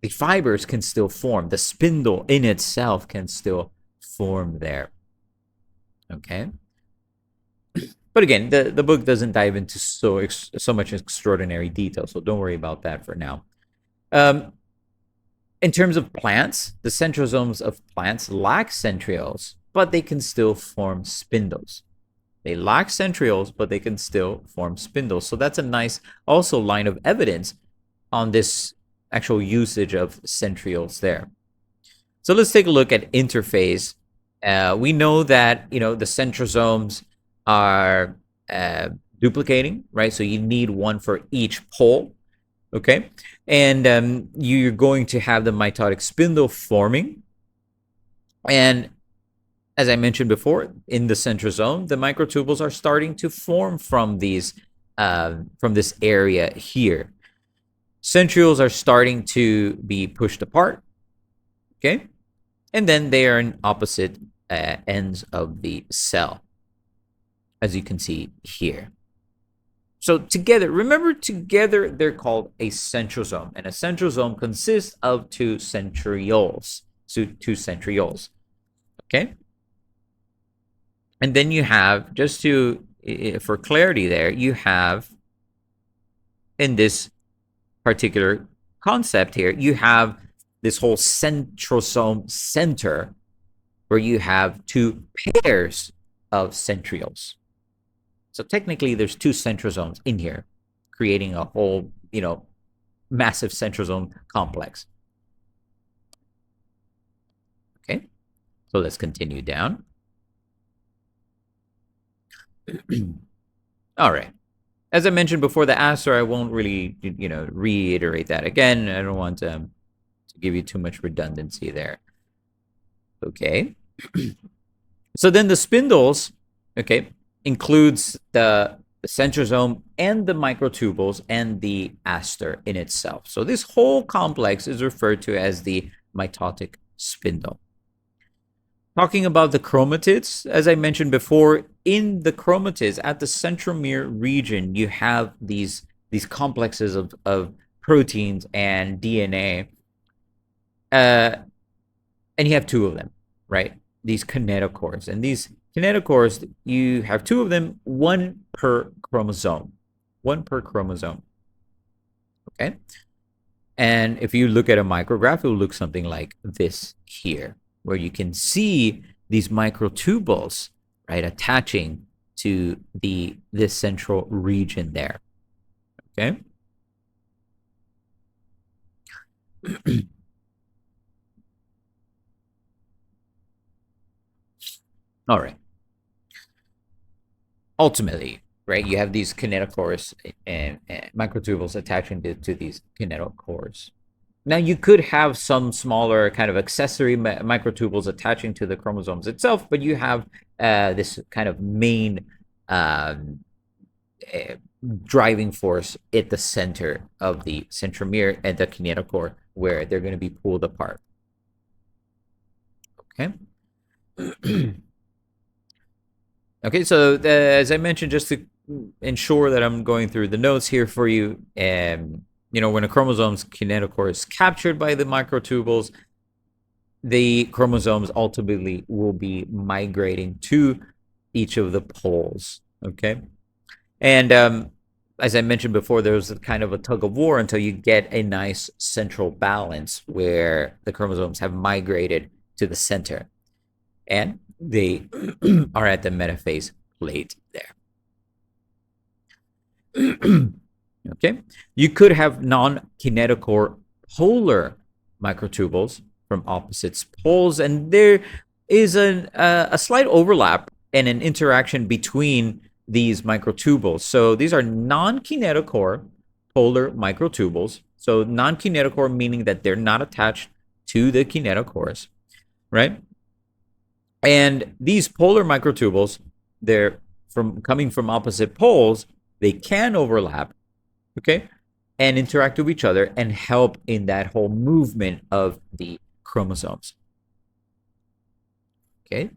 Speaker 1: fibers can still form. The spindle in itself can still form there. Okay. But again, the book doesn't dive into so much extraordinary detail, so don't worry about that for now. In terms of plants, the centrosomes of plants lack centrioles, but they can still form spindles. They lack centrioles, but they can still form spindles. So that's a nice also line of evidence on this actual usage of centrioles there. So let's take a look at interphase. We know that the centrosomes are duplicating, right? So you need one for each pole, okay? And you're going to have the mitotic spindle forming. And as I mentioned before, in the centrosome, the microtubules are starting to form from this area here. Centrioles are starting to be pushed apart, okay? And then they are in opposite ends of the cell, as you can see here. So together, remember, together they're called a centrosome, and a centrosome consists of two centrioles. Okay? And then you have, just for clarity there, you have in this particular concept here, you have this whole centrosome center where you have two pairs of centrioles. So technically, there's two centrosomes in here, creating a whole, massive centrosome complex. Okay, so let's continue down. All right. As I mentioned before, the aster, I won't really, reiterate that again. I don't want to give you too much redundancy there. Okay. So then the spindles, okay, includes the centrosome and the microtubules and the aster in itself. So this whole complex is referred to as the mitotic spindle. Talking about the chromatids, as I mentioned before, in the chromatids at the centromere region, you have these complexes of proteins and DNA, and you have two of them, right? These kinetochores, and these kinetochores, you have two of them, one per chromosome. Okay. And if you look at a micrograph, it will look something like this here, where you can see these microtubules, right, attaching to this central region there. Okay. All right. Ultimately, right, you have these kinetochores and microtubules attaching to these kinetochores. Now, you could have some smaller kind of accessory microtubules attaching to the chromosomes itself, but you have this kind of main um, uh, driving force at the center of the centromere and the kinetochore, where they're going to be pulled apart. Okay. Okay, so as I mentioned, just to ensure that I'm going through the notes here for you, when a chromosome's kinetochore is captured by the microtubules, the chromosomes ultimately will be migrating to each of the poles. Okay, and as I mentioned before, there's a kind of a tug of war until you get a nice central balance where the chromosomes have migrated to the center, and they are at the metaphase plate there. Okay, you could have non-kinetochore polar microtubules from opposite poles, and there is a slight overlap and an interaction between these microtubules. So these are non-kinetochore polar microtubules. So non-kinetochore meaning that they're not attached to the kinetochores, right? And these polar microtubules, they're coming from opposite poles, they can overlap, okay, and interact with each other and help in that whole movement of the chromosomes. Okay.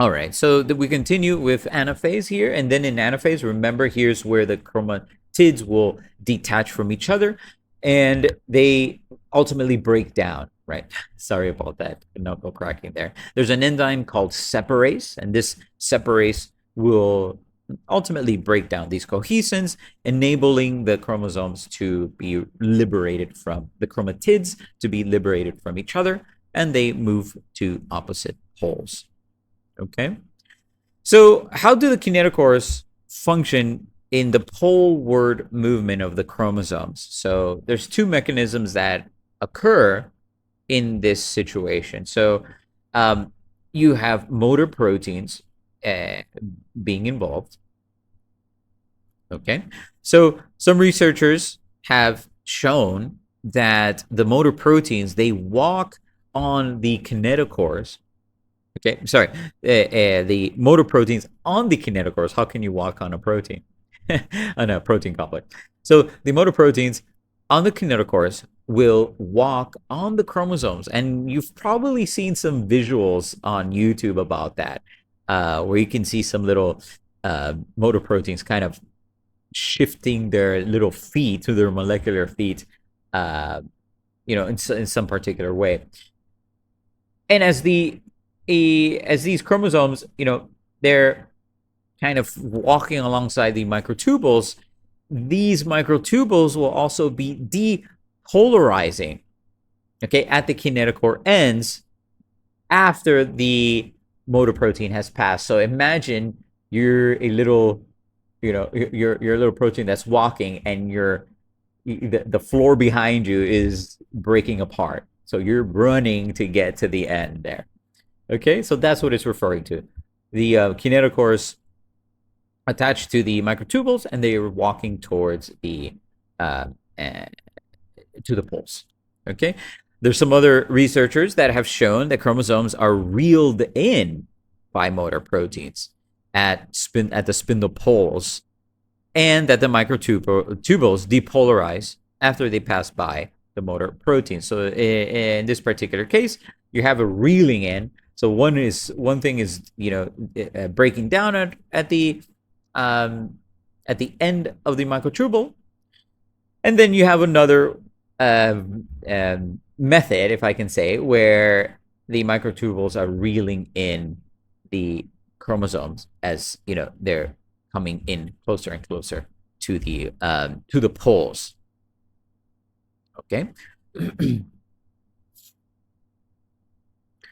Speaker 1: All right, so we continue with anaphase here, and then in anaphase, remember, here's where the chromatids will detach from each other, and they ultimately break down, right? Sorry about that knuckle cracking there. There's an enzyme called separase, and this separase will ultimately break down these cohesins, enabling the chromosomes to be liberated from the chromatids, to be liberated from each other, and they move to opposite poles. Okay. So how do the kinetochores function in the poleward movement of the chromosomes? So there's two mechanisms that occur in this situation. So you have motor proteins being involved. Okay. So some researchers have shown that the motor proteins, they walk on the kinetochores. Okay, sorry. The motor proteins on the kinetochores. How can you walk on a protein? On a protein complex. So the motor proteins on the kinetochores will walk on the chromosomes, and you've probably seen some visuals on YouTube about that, where you can see some little motor proteins kind of shifting their little feet to their molecular feet, in some particular way. And as these chromosomes, they're kind of walking alongside the microtubules, these microtubules will also be depolarizing, okay, at the kinetochore ends after the motor protein has passed. So imagine you're a little, you're a little protein that's walking, and the floor behind you is breaking apart. So you're running to get to the end there. Okay, so that's what it's referring to. The kinetochores attached to the microtubules, and they are walking towards the to the poles. Okay, there's some other researchers that have shown that chromosomes are reeled in by motor proteins at the spindle poles, and that the microtubules depolarize after they pass by the motor protein. So in this particular case, you have a reeling in. So one thing is breaking down at the end of the microtubule, and then you have another method, if I can say, where the microtubules are reeling in the chromosomes as they're coming in closer and closer to the poles. Okay.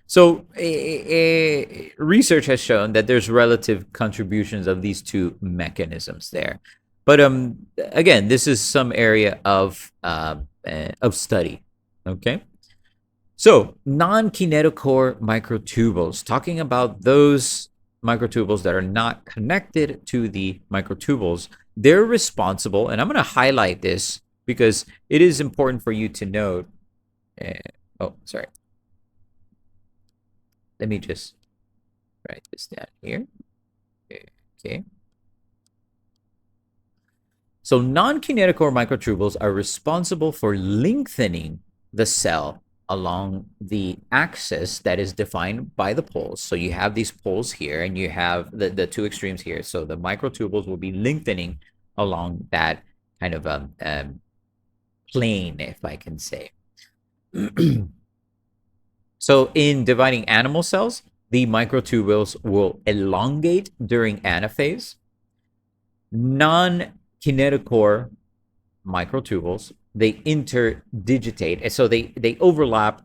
Speaker 1: So research has shown that there's relative contributions of these two mechanisms there. But again, this is some area of study. Okay. So non-kinetochore microtubules, talking about those microtubules that are not connected to the microtubules, they're responsible, and I'm going to highlight this because it is important for you to note. Oh, sorry. Let me just write this down here. Okay. So non-kinetochore microtubules are responsible for lengthening the cell along the axis that is defined by the poles. So you have these poles here, and you have the two extremes here. So the microtubules will be lengthening along that kind of plane, if I can say. So in dividing animal cells, the microtubules will elongate during anaphase. Non-kinetochore microtubules, they interdigitate, and so they overlap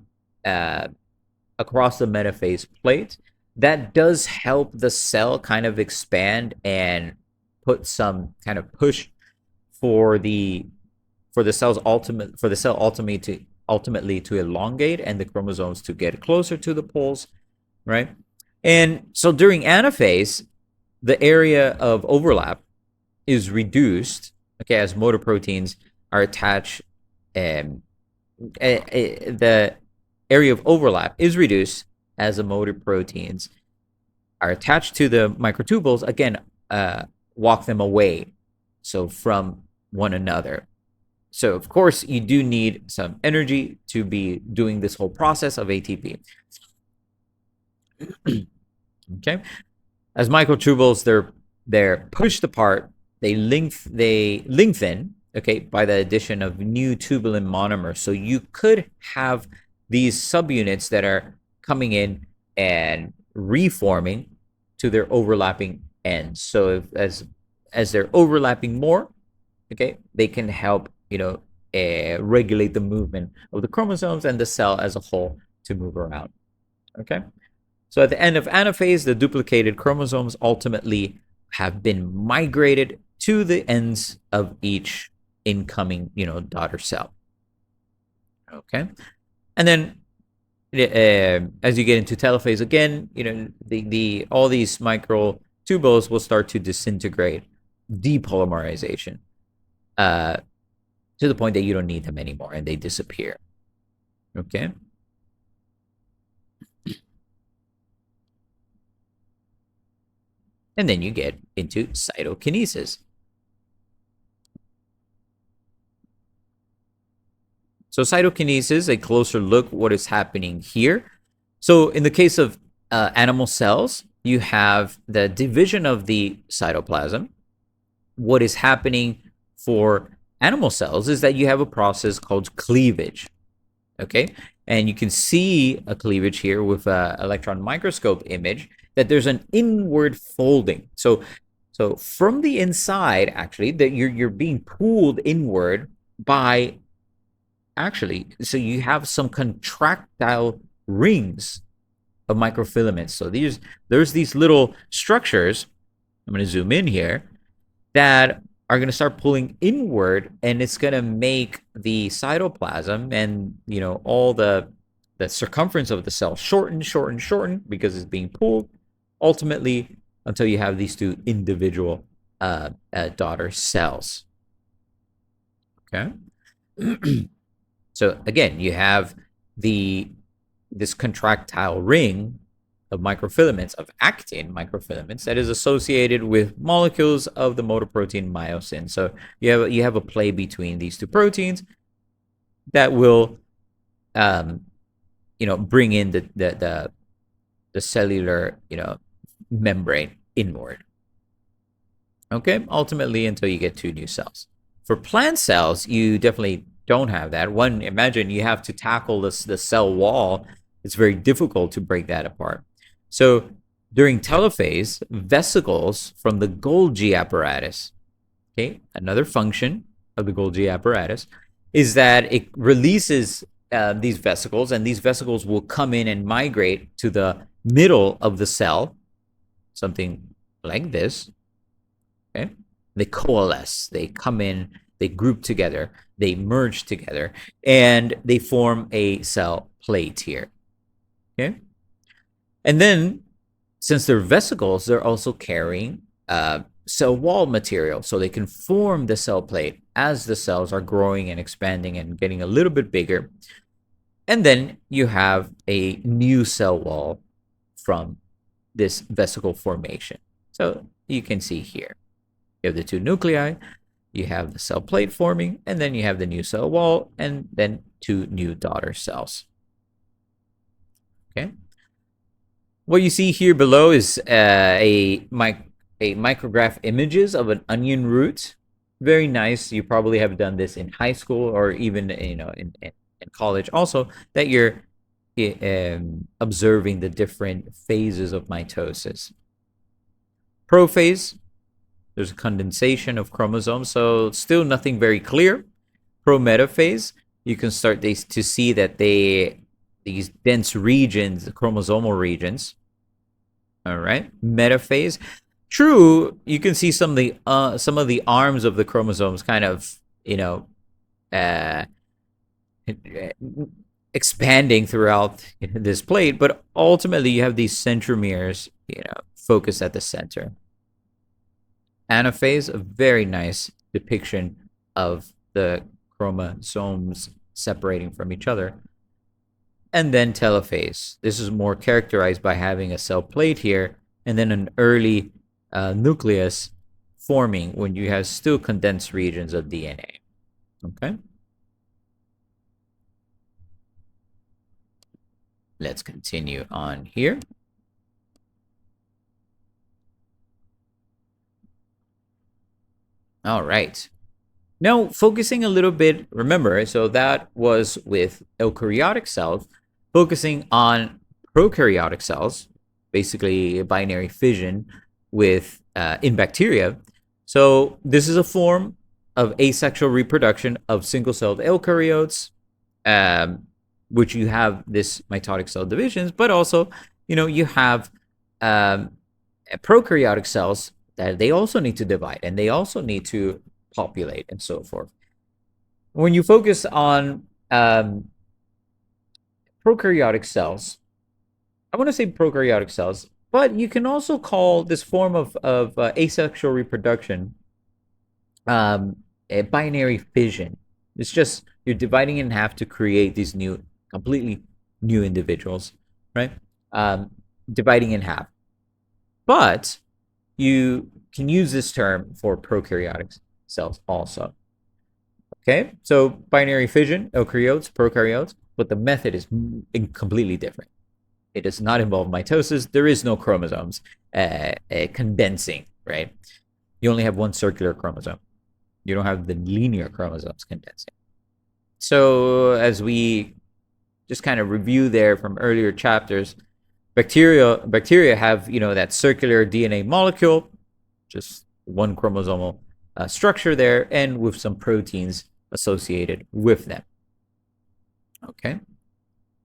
Speaker 1: across the metaphase plate. That does help the cell kind of expand and put some kind of push for the cell ultimately to elongate and the chromosomes to get closer to the poles, right? And so during anaphase, the area of overlap is reduced, okay, as motor proteins are attached. The area of overlap is reduced as the motor proteins are attached to the microtubules, again, walk them away, so from one another. So, of course, you do need some energy to be doing this whole process of ATP. Okay, as microtubules, they're pushed apart. They lengthen, okay, by the addition of new tubulin monomers. So you could have these subunits that are coming in and reforming to their overlapping ends. So as they're overlapping more, okay, they can help, regulate the movement of the chromosomes and the cell as a whole to move around. Okay, so at the end of anaphase, the duplicated chromosomes ultimately have been migrated to the ends of each incoming, daughter cell. Okay, and then as you get into telophase again, all these microtubules will start to disintegrate, depolymerization, to the point that you don't need them anymore and they disappear. Okay. And then you get into cytokinesis. So cytokinesis, a closer look what is happening here. So in the case of animal cells, you have the division of the cytoplasm. What is happening for animal cells is that you have a process called cleavage. Okay, and you can see a cleavage here with an electron microscope image, that there's an inward folding. So from the inside, actually, that you're being pulled inward by, actually, so you have some contractile rings of microfilaments. So there's these little structures, I'm going to zoom in here, that are going to start pulling inward, and it's going to make the cytoplasm and all the circumference of the cell shorten because it's being pulled, ultimately until you have these two individual daughter cells. Okay. So again, you have this contractile ring of microfilaments, of actin microfilaments, that is associated with molecules of the motor protein myosin. So you have a play between these two proteins that will bring in the cellular membrane inward. Okay, ultimately until you get two new cells. For plant cells, you definitely don't have that. One, imagine you have to tackle the cell wall. It's very difficult to break that apart. So during telophase, vesicles from the Golgi apparatus, okay, another function of the Golgi apparatus is that it releases these vesicles, and these vesicles will come in and migrate to the middle of the cell, something like this. Okay, they coalesce, they come in, they group together, they merge together, and they form a cell plate here. Okay, and then since they're vesicles, they're also carrying cell wall material, so they can form the cell plate as the cells are growing and expanding and getting a little bit bigger. And then you have a new cell wall from this vesicle formation. So you can see here, you have the two nuclei, you have the cell plate forming, and then you have the new cell wall, and then two new daughter cells. Okay. What you see here below is a micrograph images of an onion root. Very nice. You probably have done this in high school or even in college also, that you're observing the different phases of mitosis. Prophase, there's a condensation of chromosomes, so still nothing very clear. Metaphase, you can start to see that these dense regions, the chromosomal regions. All right, metaphase. True, you can see some of the arms of the chromosomes kind of expanding throughout this plate, but ultimately you have these centromeres, focused at the center. Anaphase, a very nice depiction of the chromosomes separating from each other. And then telophase. This is more characterized by having a cell plate here, and then an early nucleus forming when you have still condensed regions of DNA. Okay. Let's continue on here. All right. Now, focusing a little bit, remember, so that was with eukaryotic cells, focusing on prokaryotic cells, basically a binary fission with in bacteria. So this is a form of asexual reproduction of single-celled eukaryotes, which you have this mitotic cell divisions, but also, you have prokaryotic cells that they also need to divide, and they also need to populate and so forth. When you focus on prokaryotic cells, I want to say prokaryotic cells, but you can also call this form of asexual reproduction a binary fission. It's just you're dividing in half to create these completely new individuals, right? Dividing in half. But you can use this term for prokaryotic cells also. Okay, so binary fission, eukaryotes, prokaryotes, but the method is completely different. It does not involve mitosis. There is no chromosomes condensing, right? You only have one circular chromosome. You don't have the linear chromosomes condensing. So as we just kind of review there from earlier chapters, bacteria have, that circular DNA molecule, just one chromosomal structure there, and with some proteins associated with them. Okay,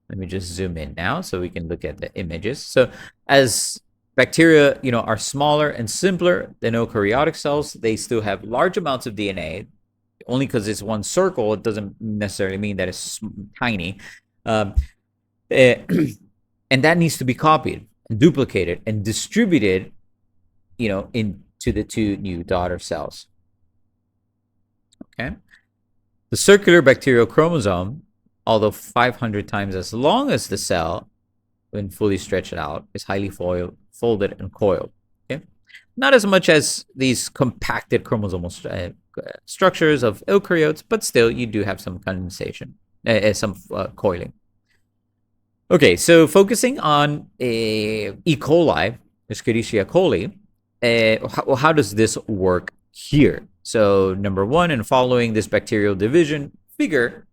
Speaker 1: let me just zoom in now so we can look at the images. So as bacteria, are smaller and simpler than eukaryotic cells, they still have large amounts of DNA. Only because it's one circle, it doesn't necessarily mean that it's tiny. And that needs to be copied and duplicated and distributed, into the two new daughter cells. Okay. The circular bacterial chromosome, although 500 times as long as the cell, when fully stretched out, is highly folded and coiled. Okay. Not as much as these compacted chromosomal structures of eukaryotes, but still you do have some condensation, some coiling. Okay, so focusing on E. coli, Escherichia coli, how does this work here? So number one, and following this bacterial division figure,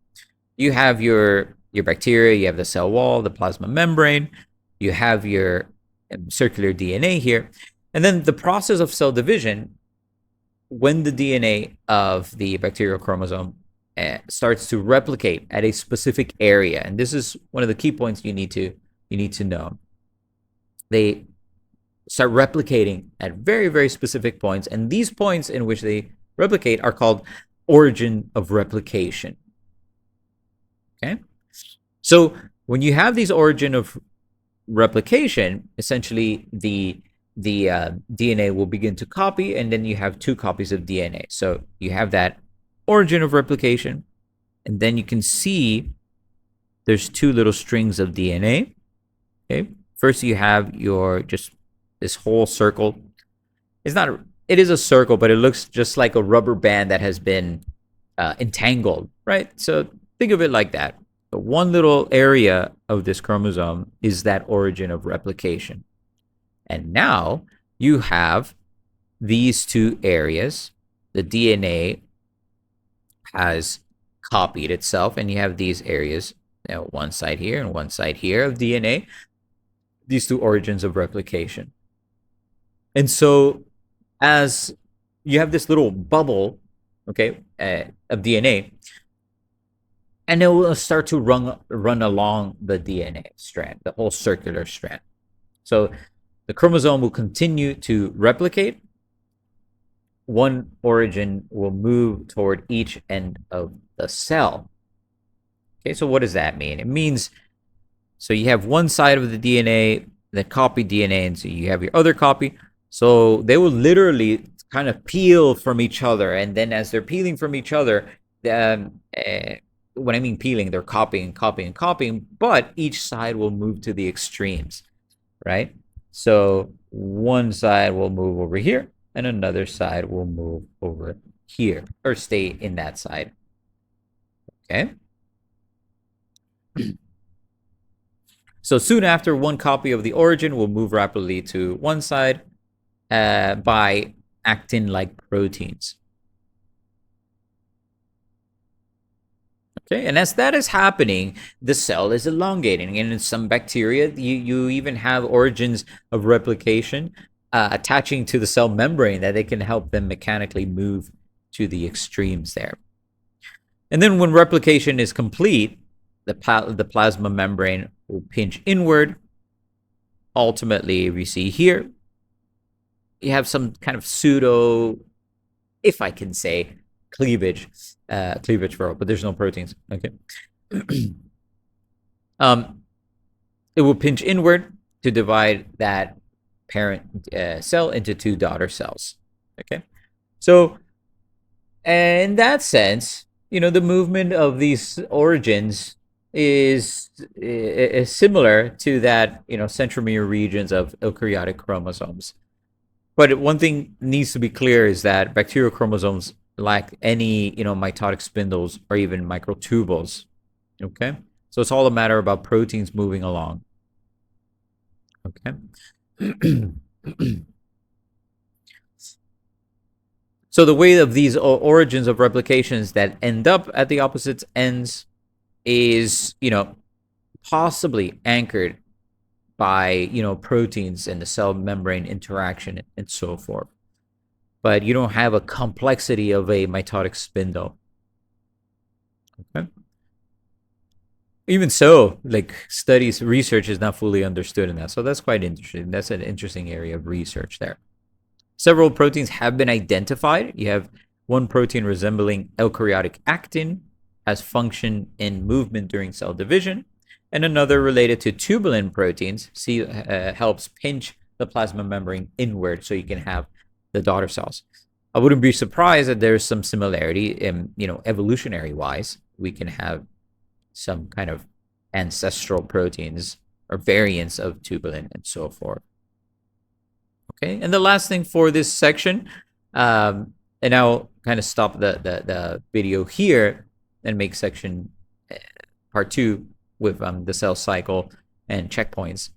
Speaker 1: you have your bacteria, you have the cell wall, the plasma membrane, you have your circular DNA here, and then the process of cell division, when the DNA of the bacterial chromosome starts to replicate at a specific area, and this is one of the key points you need to know. They start replicating at very, very specific points, and these points in which they replicate are called origin of replication. Okay, so when you have these origin of replication, essentially the DNA will begin to copy, and then you have two copies of DNA. So you have that origin of replication, and then you can see there's two little strings of DNA. Okay, first you have your just this whole circle. It is a circle, but it looks just like a rubber band that has been entangled, right? So think of it like that. But one little area of this chromosome is that origin of replication. And now you have these two areas. The DNA has copied itself, and you have these areas, one side here and one side here of DNA, these two origins of replication. And so as you have this little bubble, okay, of DNA, and it will start to run along the DNA strand, the whole circular strand. So the chromosome will continue to replicate. One origin will move toward each end of the cell. Okay, so what does that mean? It means, so you have one side of the DNA that copied DNA, and so you have your other copy. So they will literally kind of peel from each other, and then as they're peeling from each other, when I mean peeling, they're copying, but each side will move to the extremes, right? So one side will move over here, and another side will move over here, or stay in that side. Okay? So soon after, one copy of the origin will move rapidly to one side by actin-like proteins. Okay, and as that is happening, the cell is elongating. And in some bacteria, you even have origins of replication attaching to the cell membrane that they can help them mechanically move to the extremes there. And then when replication is complete, the plasma membrane will pinch inward. Ultimately, we see here, you have some kind of pseudo, if I can say, cleavage for, but there's no proteins. Okay. It will pinch inward to divide that parent cell into two daughter cells. Okay. So in that sense, the movement of these origins is similar to that, centromere regions of eukaryotic chromosomes. But one thing needs to be clear is that bacterial chromosomes lack any, mitotic spindles or even microtubules. Okay, so it's all a matter about proteins moving along. Okay. So the way of these origins of replications that end up at the opposite ends is, possibly anchored by, proteins and the cell membrane interaction and so forth. But you don't have a complexity of a mitotic spindle. Okay. Even so, research is not fully understood in that. So that's quite interesting. That's an interesting area of research there. Several proteins have been identified. You have one protein resembling eukaryotic actin, has function in movement during cell division, and another related to tubulin proteins helps pinch the plasma membrane inward so you can have the daughter cells. I wouldn't be surprised that there's some similarity in, evolutionary wise. We can have some kind of ancestral proteins or variants of tubulin and so forth. Okay, and the last thing for this section, and I'll kind of stop the video here and make section part 2 with the cell cycle and checkpoints.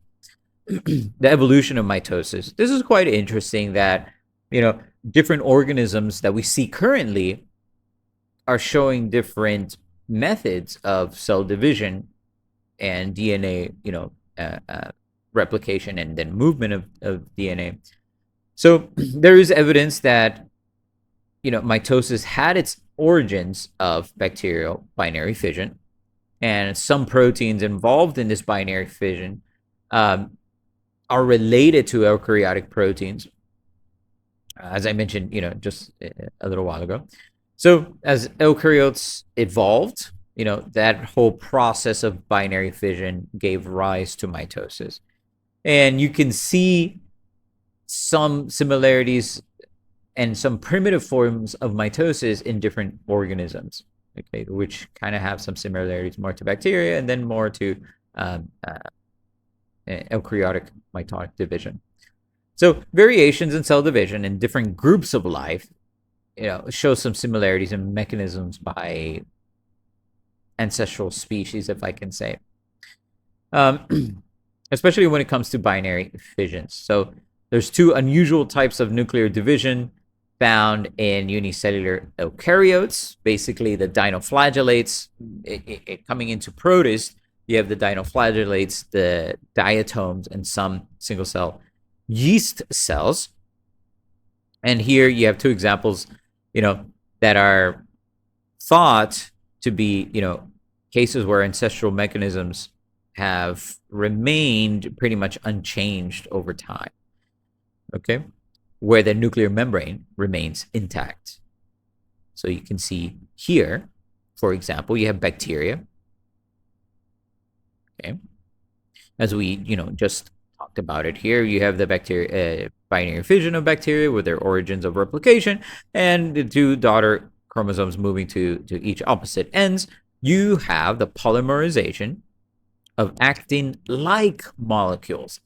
Speaker 1: The evolution of mitosis. This is quite interesting that, different organisms that we see currently are showing different methods of cell division and DNA, replication and then movement of DNA. So there is evidence that, mitosis had its origins of bacterial binary fission, and some proteins involved in this binary fission are related to eukaryotic proteins, as I mentioned, just a little while ago. So as eukaryotes evolved, that whole process of binary fission gave rise to mitosis. And you can see some similarities and some primitive forms of mitosis in different organisms, okay, which kind of have some similarities more to bacteria and then more to eukaryotic mitotic division. So variations in cell division in different groups of life, show some similarities in mechanisms by ancestral species, if I can say, especially when it comes to binary fissions. So there's two unusual types of nuclear division found in unicellular eukaryotes, basically the dinoflagellates. Coming into protists, you have the dinoflagellates, the diatoms, and some single-cell yeast cells. And here you have two examples, that are thought to be, cases where ancestral mechanisms have remained pretty much unchanged over time, okay, where the nuclear membrane remains intact. So you can see here, for example, you have bacteria, okay, as we, just talked about it here. You have the bacteria, binary fission of bacteria with their origins of replication, and the two daughter chromosomes moving to each opposite ends. You have the polymerization of acting like molecules,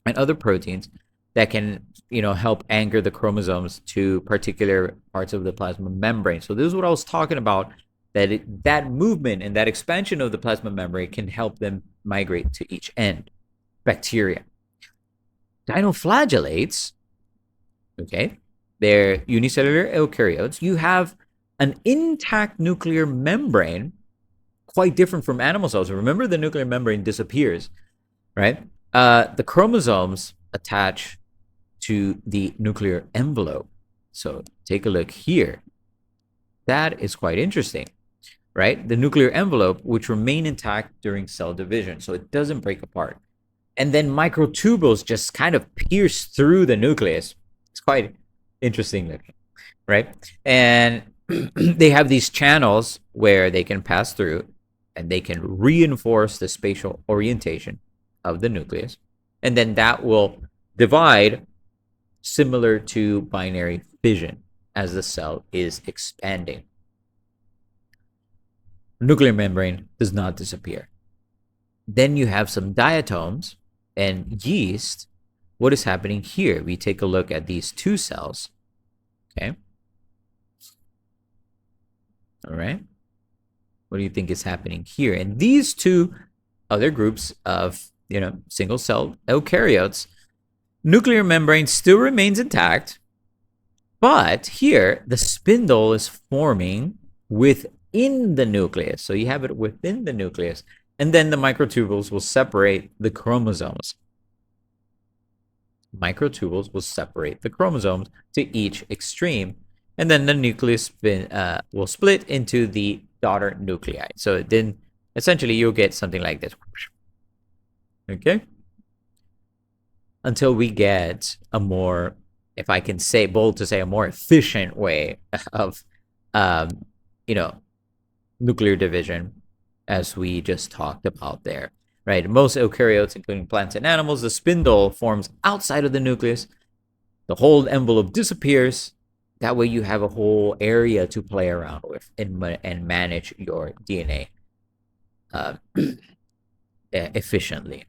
Speaker 1: and other proteins that can, help anchor the chromosomes to particular parts of the plasma membrane. So this is what I was talking about, that movement and that expansion of the plasma membrane can help them migrate to each end. Bacteria. Dinoflagellates, okay, they're unicellular eukaryotes. You have an intact nuclear membrane, quite different from animal cells. Remember, the nuclear membrane disappears, right? The chromosomes attach to the nuclear envelope. So take a look here. That is quite interesting, right? The nuclear envelope, which remain intact during cell division, so it doesn't break apart. And then microtubules just kind of pierce through the nucleus. It's quite interesting looking, right? And they have these channels where they can pass through, and they can reinforce the spatial orientation of the nucleus. And then that will divide, similar to binary fission, as the cell is expanding. Nuclear membrane does not disappear. Then you have some diatoms and yeast. What is happening here? We take a look at these two cells. Okay. All right. What do you think is happening here? And these two other groups of, single cell eukaryotes, nuclear membrane still remains intact, but here the spindle is forming within the nucleus. So you have it within the nucleus. And then the microtubules will separate the chromosomes. Microtubules will separate the chromosomes to each extreme. And then the nucleus will split into the daughter nuclei. So then essentially you'll get something like this. Okay? Until we get a more, if I can say, bold to say, a more efficient way of, nuclear division, as we just talked about there, right? Most eukaryotes, including plants and animals, the spindle forms outside of the nucleus. The whole envelope disappears. That way you have a whole area to play around with and manage your DNA efficiently.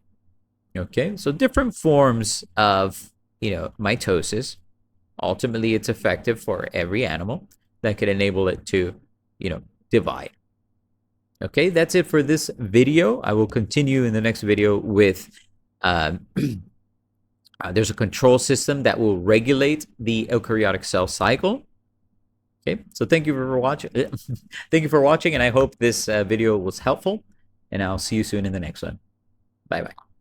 Speaker 1: Okay, so different forms of, mitosis. Ultimately, it's effective for every animal that could enable it to, divide. Okay, that's it for this video. I will continue in the next video with there's a control system that will regulate the eukaryotic cell cycle. Okay, so thank you for watching. Thank you for watching, and I hope this video was helpful. And I'll see you soon in the next one. Bye bye.